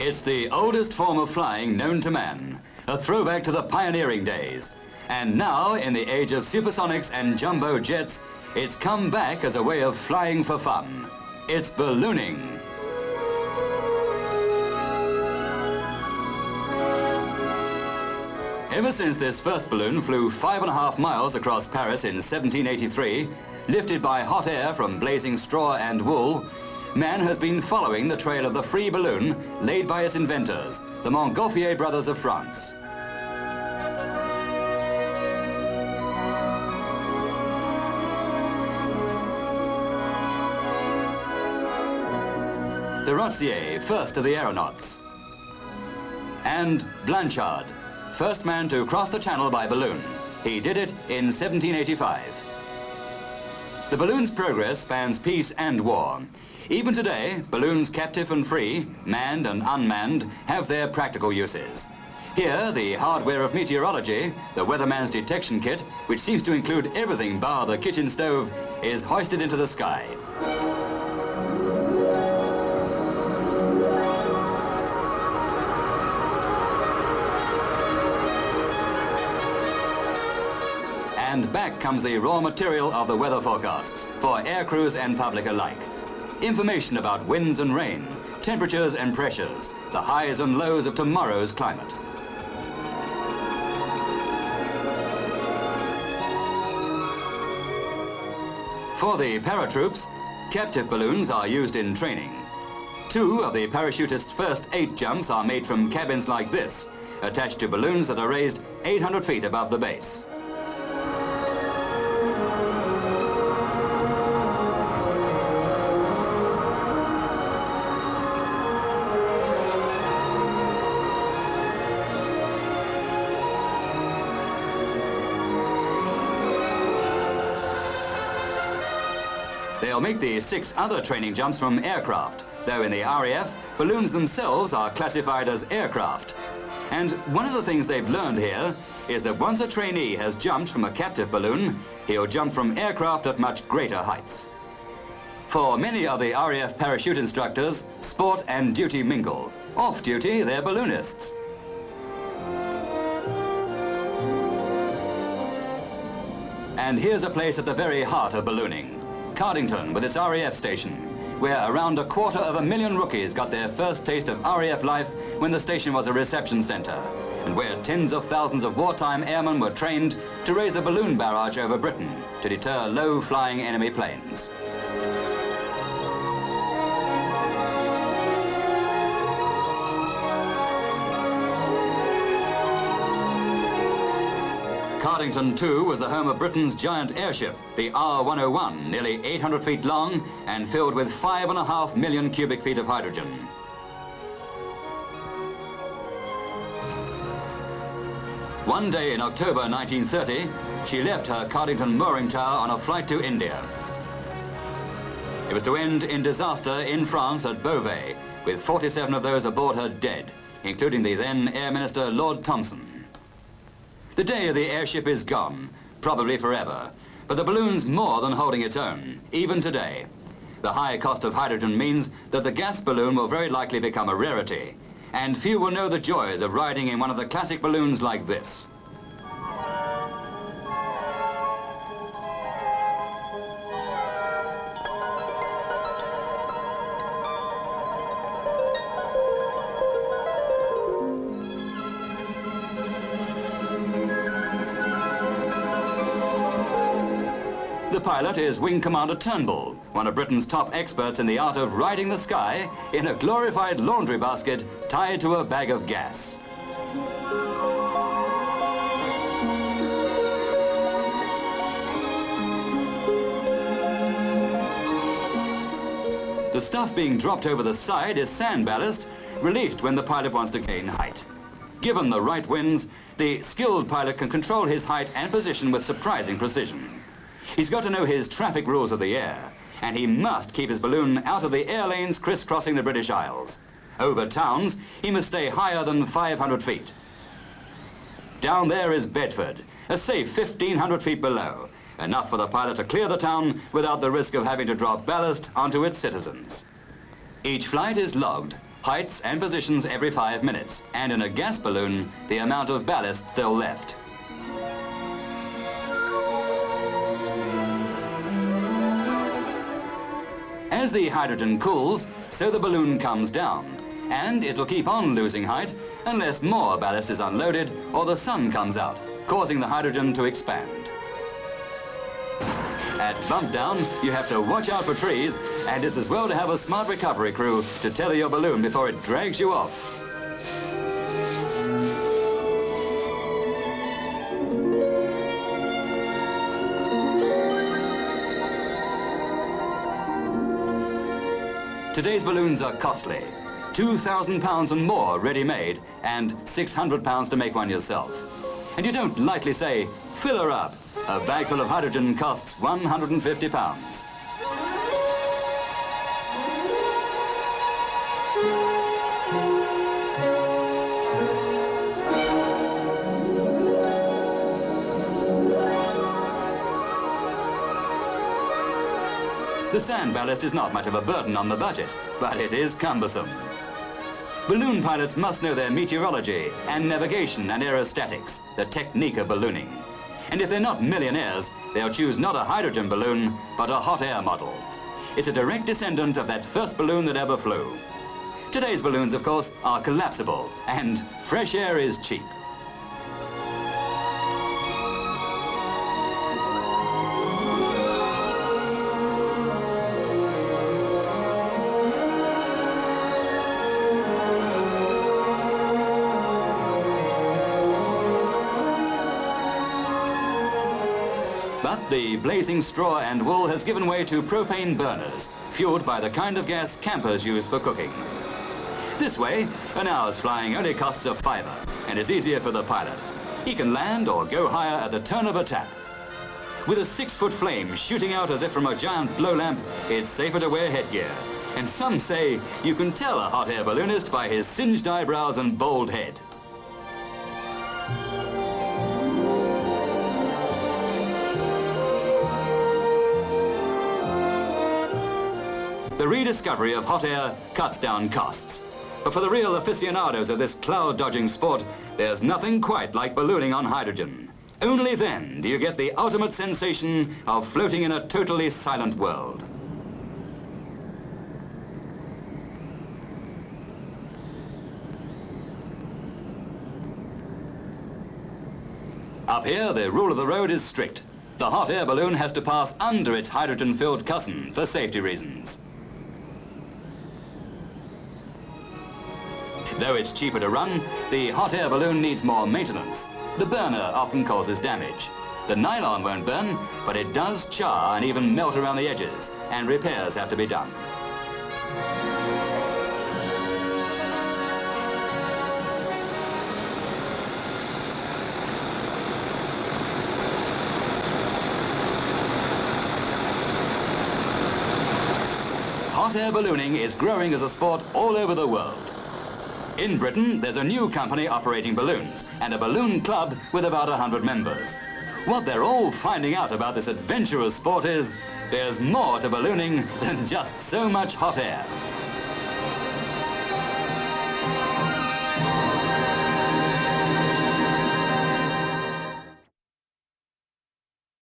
It's the oldest form of flying known to man, a throwback to the pioneering days. And now, in the age of supersonics and jumbo jets, it's come back as a way of flying for fun. It's ballooning. Ever since this first balloon flew 5.5 miles across Paris in 1783, lifted by hot air from blazing straw and wool, man has been following the trail of the free balloon laid by its inventors, the Montgolfier brothers of France. De Rozier, first of the aeronauts. And Blanchard, first man to cross the Channel by balloon. He did it in 1785. The balloon's progress spans peace and war. Even today, balloons captive and free, manned and unmanned, have their practical uses. Here, the hardware of meteorology, the weatherman's detection kit, which seems to include everything bar the kitchen stove, is hoisted into the sky. And back comes the raw material of the weather forecasts for air crews and public alike. Information about winds and rain, temperatures and pressures, the highs and lows of tomorrow's climate. For the paratroops, captive balloons are used in training. 2 of the parachutists' first 8 jumps are made from cabins like this, attached to balloons that are raised 800 feet above the base. They'll make the 6 other training jumps from aircraft, though in the RAF, balloons themselves are classified as aircraft. And one of the things they've learned here is that once a trainee has jumped from a captive balloon, he'll jump from aircraft at much greater heights. For many of the RAF parachute instructors, sport and duty mingle. Off duty, they're balloonists. And here's a place at the very heart of ballooning. Cardington with its RAF station, where around 250,000 rookies got their first taste of RAF life when the station was a reception center, and where tens of thousands of wartime airmen were trained to raise a balloon barrage over Britain to deter low-flying enemy planes. Cardington, too, was the home of Britain's giant airship, the R-101, nearly 800 feet long and filled with 5.5 million cubic feet of hydrogen. One day in October 1930, she left her Cardington mooring tower on a flight to India. It was to end in disaster in France at Beauvais, with 47 of those aboard her dead, including the then Air Minister Lord Thomson. The day of the airship is gone, probably forever, but the balloon's more than holding its own, even today. The high cost of hydrogen means that the gas balloon will very likely become a rarity, and few will know the joys of riding in one of the classic balloons like this. The pilot is Wing Commander Turnbull, one of Britain's top experts in the art of riding the sky in a glorified laundry basket tied to a bag of gas. The stuff being dropped over the side is sand ballast, released when the pilot wants to gain height. Given the right winds, the skilled pilot can control his height and position with surprising precision. He's got to know his traffic rules of the air, and he must keep his balloon out of the air lanes crisscrossing the British Isles. Over towns, he must stay higher than 500 feet. Down there is Bedford, a safe 1,500 feet below, enough for the pilot to clear the town without the risk of having to drop ballast onto its citizens. Each flight is logged, heights and positions every 5 minutes, and in a gas balloon, the amount of ballast still left. As the hydrogen cools, so the balloon comes down, and it'll keep on losing height unless more ballast is unloaded or the sun comes out, causing the hydrogen to expand. At bump down, you have to watch out for trees, and it's as well to have a smart recovery crew to tether your balloon before it drags you off. Today's balloons are costly. £2,000 and more ready-made, and £600 to make one yourself. And you don't lightly say, fill her up. A bag full of hydrogen costs £150. The sand ballast is not much of a burden on the budget, but it is cumbersome. Balloon pilots must know their meteorology and navigation and aerostatics, the technique of ballooning. And if they're not millionaires, they'll choose not a hydrogen balloon, but a hot air model. It's a direct descendant of that first balloon that ever flew. Today's balloons, of course, are collapsible, and fresh air is cheap. But the blazing straw and wool has given way to propane burners, fueled by the kind of gas campers use for cooking. This way, an hour's flying only costs a fiver and is easier for the pilot. He can land or go higher at the turn of a tap. With a 6-foot flame shooting out as if from a giant blow lamp, it's safer to wear headgear. And some say you can tell a hot air balloonist by his singed eyebrows and bald head. The rediscovery of hot air cuts down costs. But for the real aficionados of this cloud-dodging sport, there's nothing quite like ballooning on hydrogen. Only then do you get the ultimate sensation of floating in a totally silent world. Up here, the rule of the road is strict. The hot air balloon has to pass under its hydrogen-filled cousin for safety reasons. Though it's cheaper to run, the hot air balloon needs more maintenance. The burner often causes damage. The nylon won't burn, but it does char and even melt around the edges, and repairs have to be done. Hot air ballooning is growing as a sport all over the world. In Britain, there's a new company operating balloons and a balloon club with about 100 members. What they're all finding out about this adventurous sport is there's more to ballooning than just so much hot air.